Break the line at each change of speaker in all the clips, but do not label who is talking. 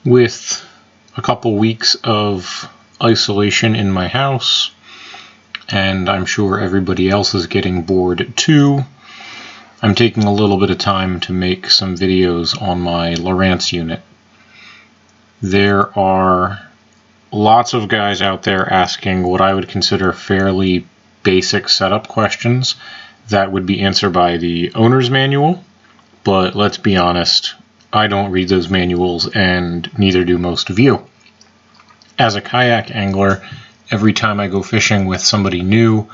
With a couple weeks of isolation in my house, and I'm sure everybody else is getting bored too, I'm taking a little bit of time to make some videos on my Lowrance unit. There are lots of guys out there asking what I would consider fairly basic setup questions that would be answered by the owner's manual, but let's be honest, I don't read those manuals, and neither do most of you. As a kayak angler, every time I go fishing with somebody new,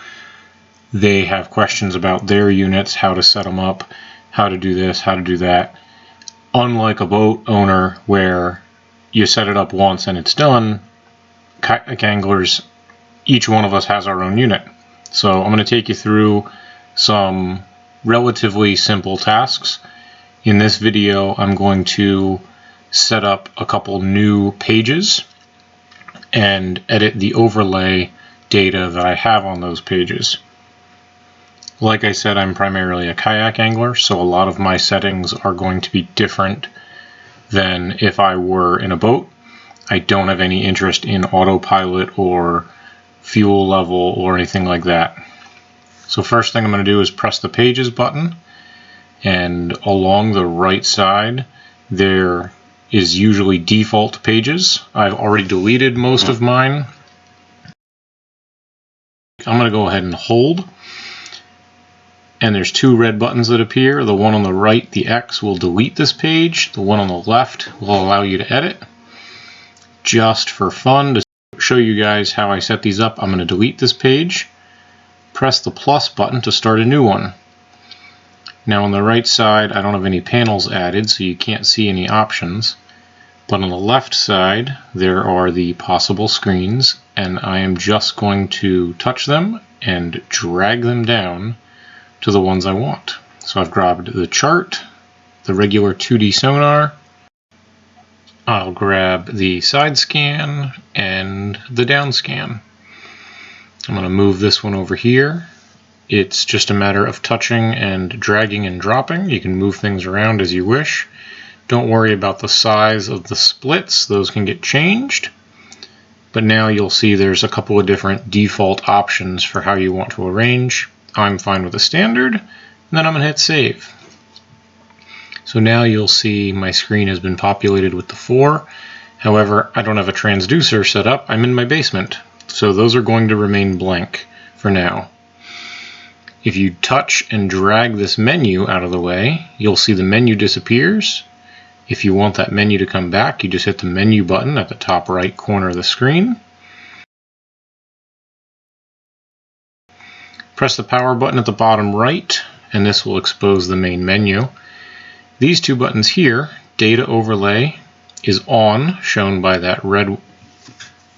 they have questions about their units, how to set them up, how to do this, how to do that. Unlike a boat owner where you set it up once and it's done, kayak anglers, each one of us has our own unit. So I'm going to take you through some relatively simple tasks. In this video, I'm going to set up a couple new pages and edit the overlay data that I have on those pages. Like I said, I'm primarily a kayak angler, so a lot of my settings are going to be different than if I were in a boat. I don't have any interest in autopilot or fuel level or anything like that. So first thing I'm going to do is press the Pages button, and along the right side there is usually default pages. I've already deleted most of mine. I'm going to go ahead and hold, and there's two red buttons that appear. The one on the right, the X, will delete this page. The one on the left will allow you to edit. Just for fun, to show you guys how I set these up, I'm going to delete this page, press the plus button to start a new one. Now on the right side, I don't have any panels added, so you can't see any options. But on the left side, there are the possible screens, and I am just going to touch them and drag them down to the ones I want. So I've grabbed the chart, the regular 2D sonar, I'll grab the side scan and the down scan. I'm going to move this one over here. It's just a matter of touching and dragging and dropping. You can move things around as you wish. Don't worry about the size of the splits, those can get changed. But now you'll see there's a couple of different default options for how you want to arrange. I'm fine with the standard, and then I'm going to hit save. So now you'll see my screen has been populated with the 4. However, I don't have a transducer set up. I'm in my basement, so those are going to remain blank for now. If you touch and drag this menu out of the way, you'll see the menu disappears. If you want that menu to come back, you just hit the menu button at the top right corner of the screen. Press the power button at the bottom right, and this will expose the main menu. These two buttons here, data overlay, is on, shown by that red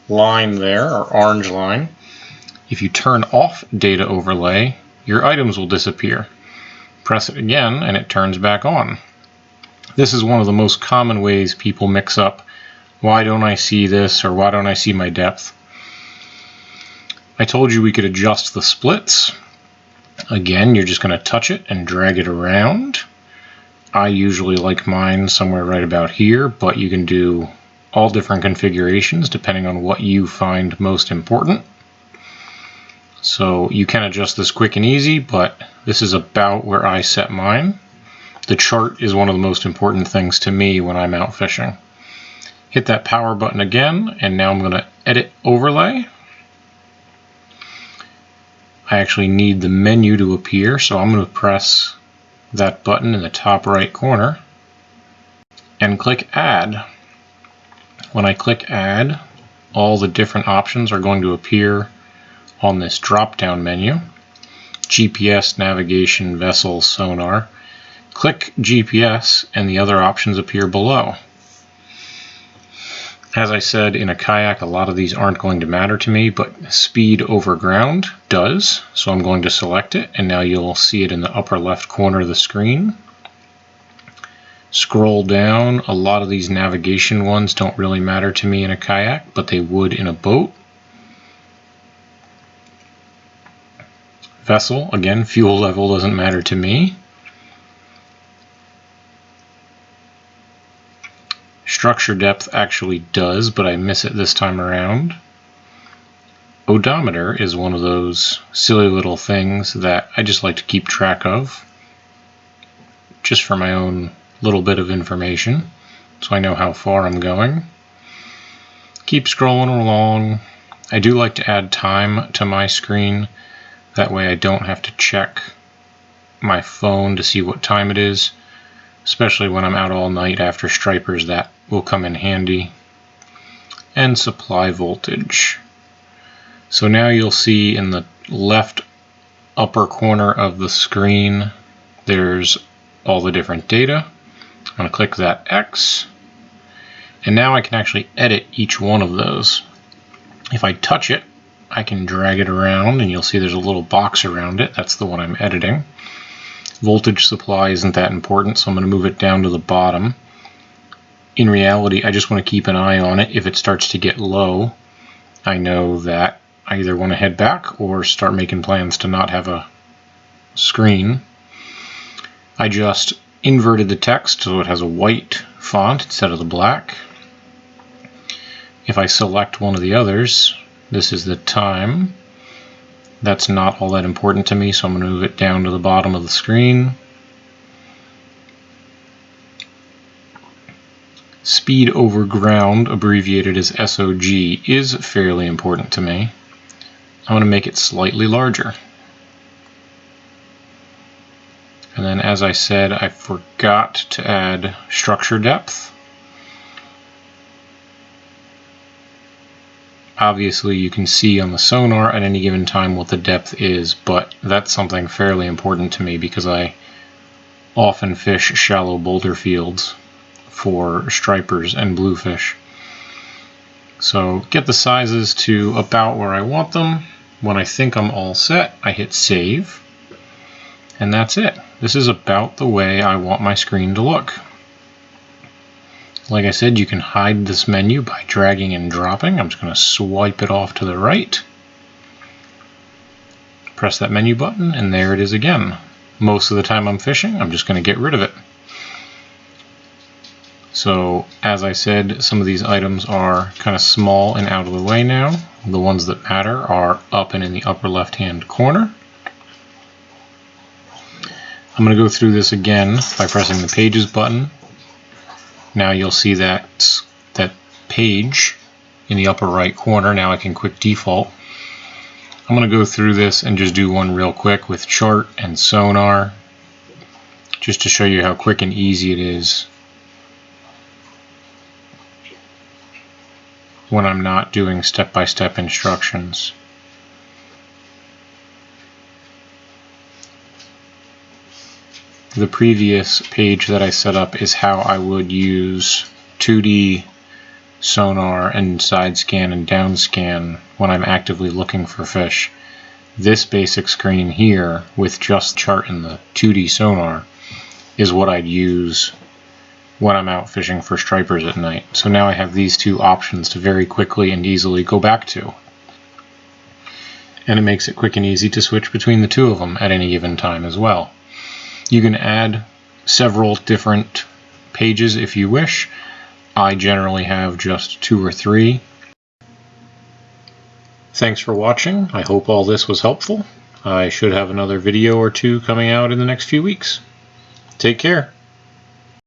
line there, or orange line. If you turn off data overlay, your items will disappear. Press it again and it turns back on. This is one of the most common ways people mix up, why don't I see this, or why don't I see my depth? I told you we could adjust the splits. Again, you're just going to touch it and drag it around. I usually like mine somewhere right about here, but you can do all different configurations depending on what you find most important. So you can adjust this quick and easy, but this is about where I set mine. The chart is one of the most important things to me when I'm out fishing. Hit that power button again, and now I'm going to edit overlay. I actually need the menu to appear, so I'm going to press that button in the top right corner and click add. When I click add, all the different options are going to appear on this drop down menu. GPS, navigation, vessel, sonar. Click GPS and the other options appear below. As I said, in a kayak, a lot of these aren't going to matter to me, but speed over ground does. So I'm going to select it, and now you'll see it in the upper left corner of the screen. Scroll down. A lot of these navigation ones don't really matter to me in a kayak, but they would in a boat. Vessel, again, fuel level doesn't matter to me. Structure depth actually does, but I miss it this time around. Odometer is one of those silly little things that I just like to keep track of, just for my own little bit of information, so I know how far I'm going. Keep scrolling along. I do like to add time to my screen, that way I don't have to check my phone to see what time it is, especially when I'm out all night after stripers. That will come in handy. And supply voltage. So now you'll see in the left upper corner of the screen there's all the different data. I'm going to click that X, and now I can actually edit each one of those. If I touch it, I can drag it around and you'll see there's a little box around it. That's the one I'm editing. Voltage supply isn't that important, so I'm going to move it down to the bottom. In reality, I just want to keep an eye on it. If it starts to get low, I know that I either want to head back or start making plans to not have a screen. I just inverted the text so it has a white font instead of the black. If I select one of the others, this is the time. That's not all that important to me, so I'm going to move it down to the bottom of the screen. Speed over ground, abbreviated as SOG, is fairly important to me. I'm going to make it slightly larger. And then, as I said, I forgot to add structure depth. Obviously, you can see on the sonar at any given time what the depth is, but that's something fairly important to me because I often fish shallow boulder fields for stripers and bluefish. So get the sizes to about where I want them. When I think I'm all set, I hit save, and that's it. This is about the way I want my screen to look. Like I said, you can hide this menu by dragging and dropping. I'm just going to swipe it off to the right. Press that menu button, and there it is again. Most of the time I'm fishing, I'm just going to get rid of it. So, as I said, some of these items are kind of small and out of the way now. The ones that matter are up and in the upper left-hand corner. I'm going to go through this again by pressing the Pages button. Now you'll see that page in the upper right corner. Now I can quick default. I'm going to go through this and just do one real quick with chart and sonar, just to show you how quick and easy it is when I'm not doing step-by-step instructions. The previous page that I set up is how I would use 2D sonar and side scan and down scan when I'm actively looking for fish. This basic screen here with just chart and the 2D sonar is what I'd use when I'm out fishing for stripers at night. So now I have these two options to very quickly and easily go back to. And it makes it quick and easy to switch between the two of them at any given time as well. You can add several different pages if you wish. I generally have just 2 or 3. Thanks for watching. I hope all this was helpful. I should have another video or two coming out in the next few weeks. Take care.